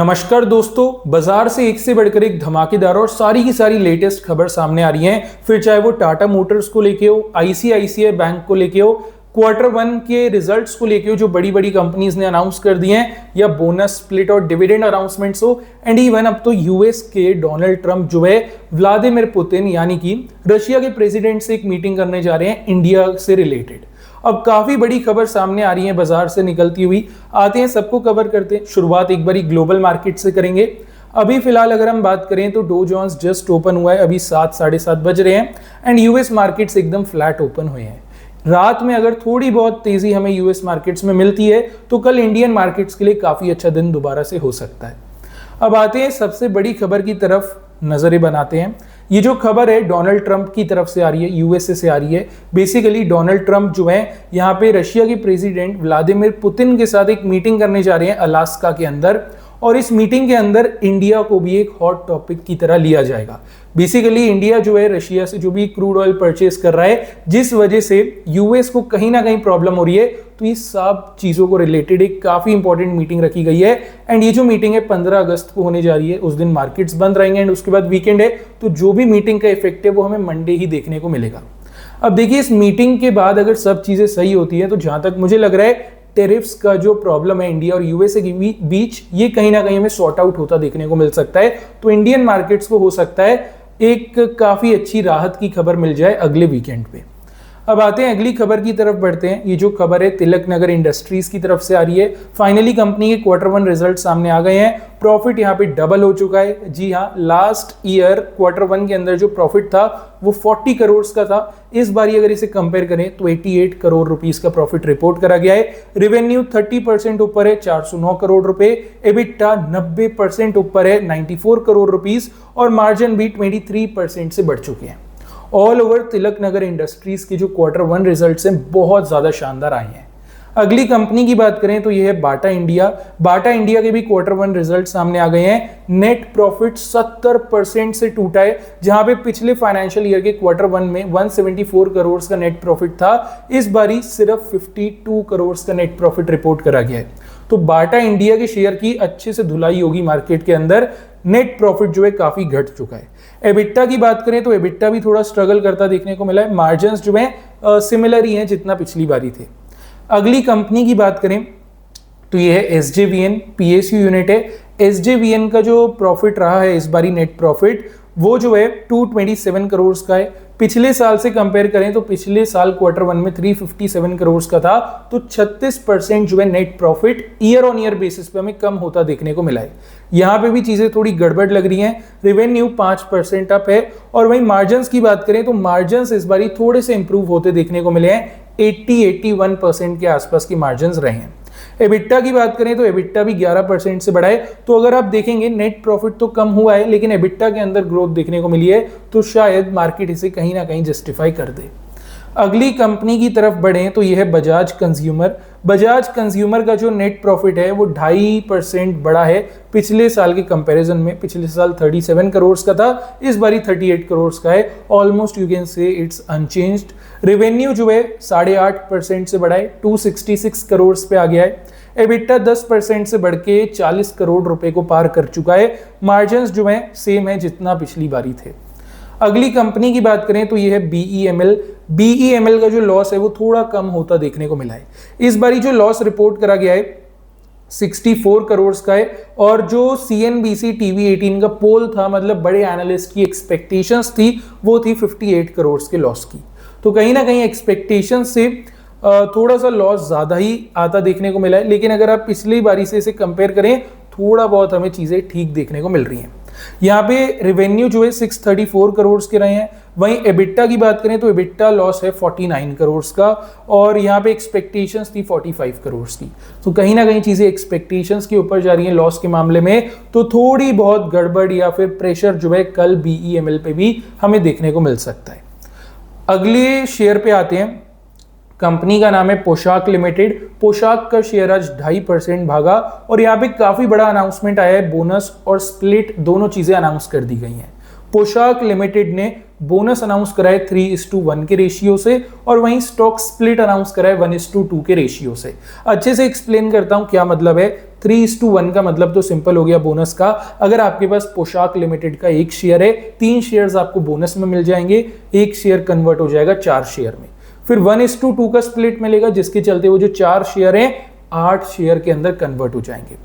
नमस्कार दोस्तों, बाजार से एक से बढ़कर एक धमाकेदार और सारी की सारी लेटेस्ट खबर सामने आ रही है। फिर चाहे वो टाटा मोटर्स को लेके हो, आईसीआईसीआई बैंक को लेके हो, Q1 के रिजल्ट्स को लेके हो जो बड़ी बड़ी कंपनीज ने अनाउंस कर दिए हैं, या बोनस स्प्लिट और डिविडेंड अनाउंसमेंट्स हो, एंड इवन अब तो यूएस के डोनाल्ड ट्रंप जो है व्लादिमीर पुतिन यानी कि रशिया के प्रेसिडेंट से एक मीटिंग करने जा रहे हैं इंडिया से रिलेटेड। अब काफी बड़ी खबर सामने आ रही है बाजार से निकलती हुई। आते हैं, सबको कवर करते हैं। शुरुआत एक बारी ग्लोबल मार्केट से करेंगे। अभी फिलहाल अगर हम बात करें तो डो जोन्स जस्ट ओपन हुआ है, अभी 7 साढ़े 7 बज रहे हैं एंड यूएस मार्केट्स एकदम फ्लैट ओपन हुए हैं। रात में अगर थोड़ी बहुत तेजी हमें यूएस मार्केट्स में मिलती है तो कल इंडियन मार्केट्स के लिए काफी अच्छा दिन दोबारा से हो सकता है। अब आते हैं सबसे बड़ी खबर की तरफ, नजरें बनाते हैं। ये जो खबर है डोनाल्ड ट्रंप की तरफ से आ रही है, यूएसए से आ रही है। बेसिकली डोनाल्ड ट्रंप जो है यहाँ पे रशिया के प्रेसिडेंट व्लादिमीर पुतिन के साथ एक मीटिंग करने जा रहे हैं अलास्का के अंदर, और इस मीटिंग के अंदर इंडिया को भी एक हॉट टॉपिक की तरह लिया जाएगा। बेसिकली इंडिया जो है रशिया से जो भी क्रूड ऑयल परचेस कर रहा है, जिस वजह से यूएस को कहीं ना कहीं प्रॉब्लम हो रही है, तो ये सब चीजों को रिलेटेड एक काफी इंपॉर्टेंट मीटिंग रखी गई है। एंड ये जो मीटिंग है 15 अगस्त को होने जा रही है। उस दिन मार्केट्स बंद रहेंगे एंड उसके बाद वीकेंड है, तो जो भी मीटिंग का इफेक्ट है वो हमें मंडे ही देखने को मिलेगा। अब देखिए, इस मीटिंग के बाद अगर सब चीजें सही होती है तो जहां तक मुझे लग रहा है टेरिफ्स का जो प्रॉब्लम है इंडिया और यूएसए के बीच, ये कहीं ना कहीं हमें सॉर्ट आउट होता देखने को मिल सकता है। तो इंडियन मार्केट्स को हो सकता है एक काफी अच्छी राहत की खबर मिल जाए अगले वीकेंड पे। अब आते हैं अगली खबर की तरफ बढ़ते हैं। ये जो खबर है तिलक नगर इंडस्ट्रीज की तरफ से आ रही है। फाइनली कंपनी के Q1 रिजल्ट सामने आ गए हैं। प्रॉफिट यहाँ पे डबल हो चुका है। जी हाँ, लास्ट ईयर Q1 के अंदर जो प्रॉफिट था वो 40 करोड़ का था। इस बारी अगर इसे कंपेयर करें तो 88 करोड़ रुपीस का प्रॉफिट रिपोर्ट करा गया है। रेवेन्यू 30% ऊपर है, 409 करोड़ रुपए। एबिटा 90% ऊपर है, 94 करोड़ रुपीस, और मार्जिन भी 23% से बढ़ चुके हैं। All over Tilak Nagar industries के जो Q1 रिजल्ट्स हैं बहुत ज्यादा शानदार आए हैं। अगली कंपनी की बात करें तो ये है बाटा इंडिया। बाटा इंडिया के भी Q1 रिजल्ट सामने आ गए हैं। नेट प्रॉफिट 70% से टूटा है, जहां पे पिछले फाइनेंशियल ईयर के Q1 में 174 करोड़ का नेट प्रॉफिट था, इस बारी सिर्फ 52 करोड़ का नेट प्रॉफिट रिपोर्ट करा गया है। तो बाटा इंडिया के शेयर की अच्छे से धुलाई होगी मार्केट के अंदर। नेट प्रॉफिट जो है काफी घट चुका है। एबिटा की बात करें तो एबिटा भी थोड़ा स्ट्रगल करता देखने को मिला है। मार्जिन्स जो है सिमिलर ही हैं जितना पिछली बारी थे। अगली कंपनी की बात करें तो ये है एसजेवीएन, पीएसयू यूनिट है। एसजेवीएन का जो प्रॉफिट रहा है इस बारी नेट प्रॉफिट, वो जो है 227 करोड़ का है। पिछले साल से कंपेयर करें तो पिछले साल Q1 में 357 करोड़ का था, तो 36% जो है net profit year on year basis पे हमें कम होता देखने को मिला है। यहाँ पे भी चीजें थोड़ी गड़बड़ लग रही हैं। रेवेन्यू 5% अप है, और वहीं मार्जिन्स की बात करें तो मार्जिन्स इस बारी थोड़े से इंप्रूव होते देखने को मिले हैं। 80-81% के आसपास की मार्जिन्स रहे हैं। एबिटा की बात करें तो एबिटा भी 11% से बढ़ा है। तो अगर आप देखेंगे नेट प्रॉफिट तो कम हुआ है, लेकिन एबिटा के अंदर ग्रोथ देखने को मिली है, तो शायद मार्केट इसे कहीं ना कहीं जस्टिफाई कर दे। अगली कंपनी की तरफ बढ़ें तो यह है बजाज कंज्यूमर। बजाज कंज्यूमर का जो नेट प्रॉफिट है वो 2.5% बढ़ा है पिछले साल के कंपैरिजन में। पिछले साल 37 करोड़ का था, इस बारी 38 करोड़ का है। Almost you can say it's unchanged. Revenue जो है 8.5% से बढ़ा है, 266 करोड़ पे आ गया है। एबिटा 10% से बढ़ के 40 करोड़ रुपए को पार कर चुका है। मार्जिन्स जो है सेम है जितना पिछली बारी थे। अगली कंपनी की बात करें तो ये है बीईएमएल। बीईएमएल का जो लॉस है वो थोड़ा कम होता देखने को मिला है। इस बारी जो लॉस रिपोर्ट करा गया है 64 करोड़ का है, और जो सीएनबीसी टीवी 18 का पोल था, मतलब बड़े एनालिस्ट की एक्सपेक्टेशंस थी, वो थी 58 करोड़ के लॉस की। तो कहीं ना कहीं एक्सपेक्टेशन से थोड़ा सा लॉस ज्यादा ही आता देखने को मिला है। लेकिन अगर आप पिछली बारी से इसे कंपेयर करें, थोड़ा बहुत हमें चीजें ठीक देखने को मिल रही हैं। यहाँ पे रेवेन्यू जो है 634 करोड़ के रहे हैं। वहीं एबिटा की बात करें तो एबिटा लॉस है 49 करोड़ का, और यहाँ पे एक्सपेक्टेशंस थी 45 करोड़ की। तो कहीं ना कहीं चीजें एक्सपेक्टेशंस के ऊपर जा रही हैं लॉस के मामले में। तो थोड़ी बहुत गड़बड़ या फिर प्रेशर जो है कल बीईएमएल पे भी हमें देखने को मिल सकता है। अगले शेयर पे आते हैं। कंपनी का नाम है पोशाक लिमिटेड। पोशाक का शेयर आज 2.5% भागा, और यहाँ पे काफी बड़ा अनाउंसमेंट आया है। बोनस और स्प्लिट दोनों चीजें अनाउंस कर दी गई हैं। पोशाक लिमिटेड ने बोनस अनाउंस कराए 3:1 के रेशियो से और वहीं स्टॉक स्प्लिट अनाउंस कराए 1:2 के रेशियो से। अच्छे से एक्सप्लेन करता हूं क्या मतलब है। 3:1 का मतलब तो सिंपल हो गया बोनस का। अगर आपके पास पोशाक लिमिटेड का 1 शेयर है, 3 शेयर्स आपको बोनस में मिल जाएंगे, 1 शेयर कन्वर्ट हो जाएगा 4 शेयर में। फिर 1:2 का स्प्लिट मिलेगा, जिसके चलते वो जो 4 शेयर हैं 8 शेयर के अंदर कन्वर्ट हो जाएंगे।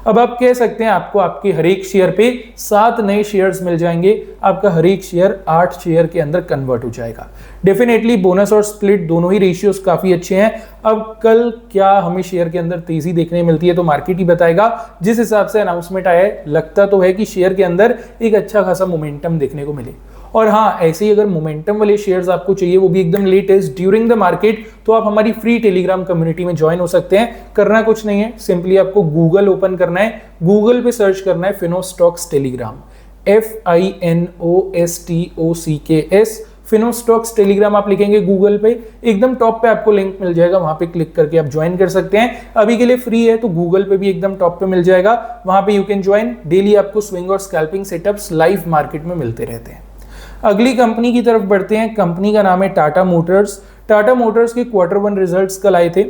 अब आप कह सकते हैं आपको आपके हर एक शेयर पे 7 नए शेयर्स मिल जाएंगे, आपका हर एक शेयर 8 शेयर के अंदर कन्वर्ट हो जाएगा। डेफिनेटली बोनस और स्प्लिट दोनों ही रेशियोज काफी अच्छे हैं। अब कल क्या हमें शेयर के अंदर तेजी देखने मिलती है तो मार्केट ही बताएगा। जिस हिसाब से अनाउंसमेंट आया है, लगता तो है कि शेयर के अंदर एक अच्छा खासा मोमेंटम देखने को मिले। और हाँ, ऐसे ही अगर मोमेंटम वाले शेयर्स आपको चाहिए, वो भी एकदम लेटेस्ट ड्यूरिंग द मार्केट, तो आप हमारी फ्री टेलीग्राम कम्युनिटी में ज्वाइन हो सकते हैं। करना कुछ नहीं है, सिंपली आपको गूगल ओपन करना है, गूगल पे सर्च करना है फिनोस्टॉक्स टेलीग्राम, FINOSTOCKS फिनोस्टॉक्स टेलीग्राम आप लिखेंगे गूगल पे, एकदम टॉप पे आपको लिंक मिल जाएगा, वहां पे क्लिक करके आप ज्वाइन कर सकते हैं। अभी के लिए फ्री है तो गूगल पे भी एकदम टॉप पे मिल जाएगा, वहां पे यू कैन ज्वाइन। डेली आपको स्विंग और स्कैल्पिंग सेटअप्स लाइव मार्केट में मिलते रहते हैं। अगली कंपनी की तरफ बढ़ते हैं। कंपनी का नाम है टाटा मोटर्स। टाटा मोटर्स के Q1 रिजल्ट्स कल आए थे।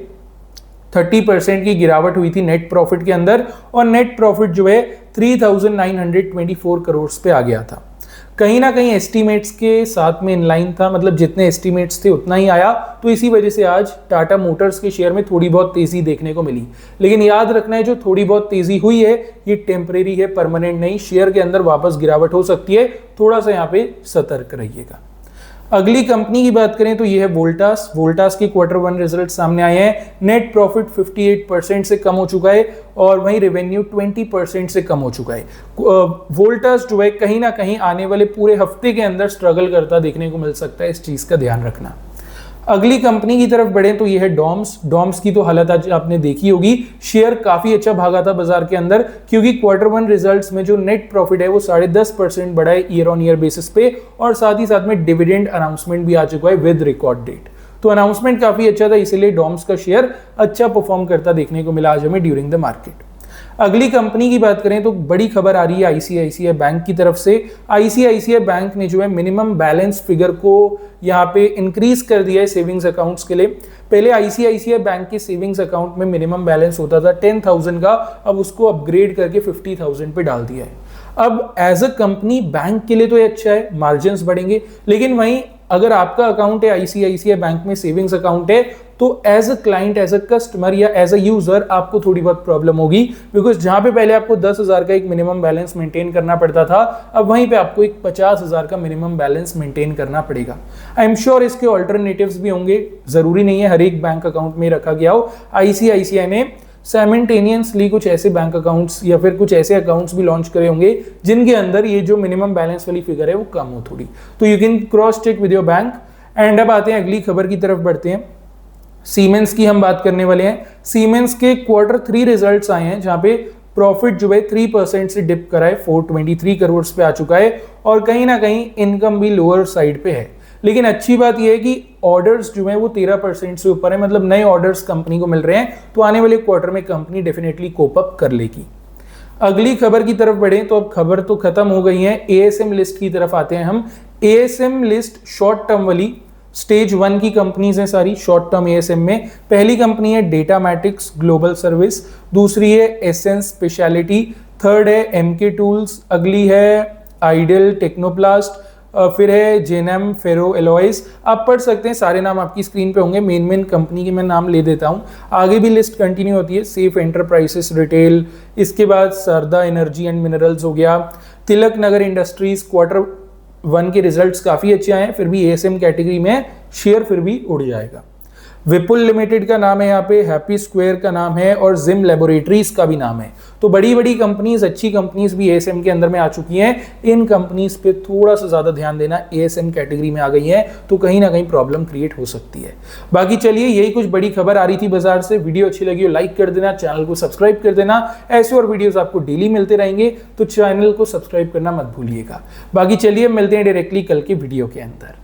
30% की गिरावट हुई थी नेट प्रॉफिट के अंदर और नेट प्रॉफिट जो है 3,924 करोड़ पे आ गया था। कहीं ना कहीं एस्टीमेट्स के साथ में इनलाइन था, मतलब जितने एस्टीमेट्स थे उतना ही आया, तो इसी वजह से आज टाटा मोटर्स के शेयर में थोड़ी बहुत तेजी देखने को मिली। लेकिन याद रखना है, जो थोड़ी बहुत तेजी हुई है ये टेम्परेरी है, परमानेंट नहीं। शेयर के अंदर वापस गिरावट हो सकती है, थोड़ा सा यहाँ पे सतर्क रहिएगा। अगली कंपनी की बात करें तो ये है वोल्टास। वोल्टास के Q1 रिजल्ट सामने आए हैं। नेट प्रॉफिट 58% से कम हो चुका है और वहीं रेवेन्यू 20% से कम हो चुका है। वोल्टास जो है कहीं ना कहीं आने वाले पूरे हफ्ते के अंदर स्ट्रगल करता देखने को मिल सकता है, इस चीज का ध्यान रखना। अगली कंपनी की तरफ बढ़े तो ये है डॉम्स। डॉम्स की तो हालत आज आपने देखी होगी, शेयर काफी अच्छा भागा था बाजार के अंदर, क्योंकि Q1 रिजल्ट्स में जो नेट प्रॉफिट है वो 10.5% बढ़ा है ईयर ऑन ईयर बेसिस पे, और साथ ही साथ में डिविडेंड अनाउंसमेंट भी आ चुका है विद रिकॉर्ड डेट। तो अनाउंसमेंट काफी अच्छा था, इसीलिए डॉम्स का शेयर अच्छा परफॉर्म करता देखने को मिला आज हमें ड्यूरिंग द मार्केट। अगली कंपनी की बात करें तो बड़ी खबर आ रही है आईसीआईसीआई बैंक की तरफ से। आईसीआईसीआई बैंक ने जो है मिनिमम बैलेंस फिगर को यहाँ पे इंक्रीज कर दिया है सेविंग्स अकाउंट्स के लिए। पहले आईसीआईसीआई बैंक के सेविंग्स अकाउंट में मिनिमम बैलेंस होता था 10,000 का, अब उसको अपग्रेड करके 50,000 पे डाल दिया है। अब एज अ कंपनी बैंक के लिए तो ये अच्छा है, मार्जिन्स बढ़ेंगे, लेकिन वहीं अगर आपका अकाउंट है आईसीआईसीआई बैंक में सेविंग्स अकाउंट है तो as a client, as a customer या एज अ यूजर आपको थोड़ी बहुत प्रॉब्लम होगी, बिकॉज जहां पे पहले आपको 10,000 का एक मिनिमम बैलेंस मेंटेन करना पड़ता था, अब वहीं पे आपको एक 50,000 का मिनिमम बैलेंस मेंटेन करना पड़ेगा। आई एम श्योर इसके ऑल्टरनेटिव्स भी होंगे, जरूरी नहीं है हर एक बैंक अकाउंट में रखा गया हो। आईसीआईसीआई ने साइमल्टेनियसली कुछ ऐसे बैंक अकाउंट्स या फिर कुछ ऐसे अकाउंट्स भी लॉन्च करे होंगे जिनके अंदर ये जो मिनिमम बैलेंस वाली फिगर है वो कम हो थोड़ी, तो you can cross check with your bank. And अब आते हैं अगली खबर की तरफ बढ़ते हैं। सीमेंस की हम बात करने वाले हैं। सीमेंस के Q3 रिजल्ट्स आए हैं जहां पे प्रॉफिट जो है 3% से डिप करा है, 423 करोड़ पे आ चुका है, और कहीं ना कहीं इनकम भी लोअर साइड पे है। लेकिन अच्छी बात यह है कि ऑर्डर्स जो है वो 13% से ऊपर है, मतलब नए ऑर्डर्स कंपनी को मिल रहे हैं, तो आने वाले क्वार्टर में कंपनी डेफिनेटली कोप अप कर लेगी। अगली खबर की तरफ बढ़े तो अब खबर तो खत्म हो गई है, एएसएम लिस्ट की तरफ आते हैं हम। एएसएम लिस्ट शॉर्ट टर्म वाली स्टेज 1 की कंपनीज हैं सारी शॉर्ट टर्म एएसएम में। पहली कंपनी है डेटामैटिक्स ग्लोबल सर्विस, दूसरी है एसेंस स्पेशलिटी, थर्ड है एमके टूल्स, अगली है आइडियल टेक्नोप्लास्ट, फिर है जेनएम फेरो एलॉयज। आप पढ़ सकते हैं, सारे नाम आपकी स्क्रीन पे होंगे। मेन कंपनी के मैं नाम ले देता हूं, आगे भी लिस्ट कंटिन्यू होती है। सेफ एंटरप्राइजेस रिटेल, इसके बाद सरदा एनर्जी एंड मिनरल्स हो गया, तिलक नगर इंडस्ट्रीज। Q1 के रिजल्ट्स काफी अच्छे आए हैं, फिर भी एएसएम कैटेगरी में शेयर फिर भी उड़ जाएगा। विपुल लिमिटेड का नाम है यहाँ पे, हैप्पी स्क्वायर का नाम है, और जिम लेबोरेटरीज का भी नाम है। तो बड़ी बड़ी कंपनीज, अच्छी कंपनीज भी एएसएम के अंदर में आ चुकी हैं। इन कंपनीज पे थोड़ा सा ज्यादा ध्यान देना, एएसएम कैटेगरी में आ गई है तो कहीं ना कहीं प्रॉब्लम क्रिएट हो सकती है। बाकी चलिए, यही कुछ बड़ी खबर आ रही थी बाजार से। वीडियो अच्छी लगी हो लाइक कर देना, चैनल को सब्सक्राइब कर देना। ऐसे और वीडियोस आपको डेली मिलते रहेंगे तो चैनल को सब्सक्राइब करना मत भूलिएगा। बाकी चलिए मिलते हैं डायरेक्टली कल के वीडियो के अंदर।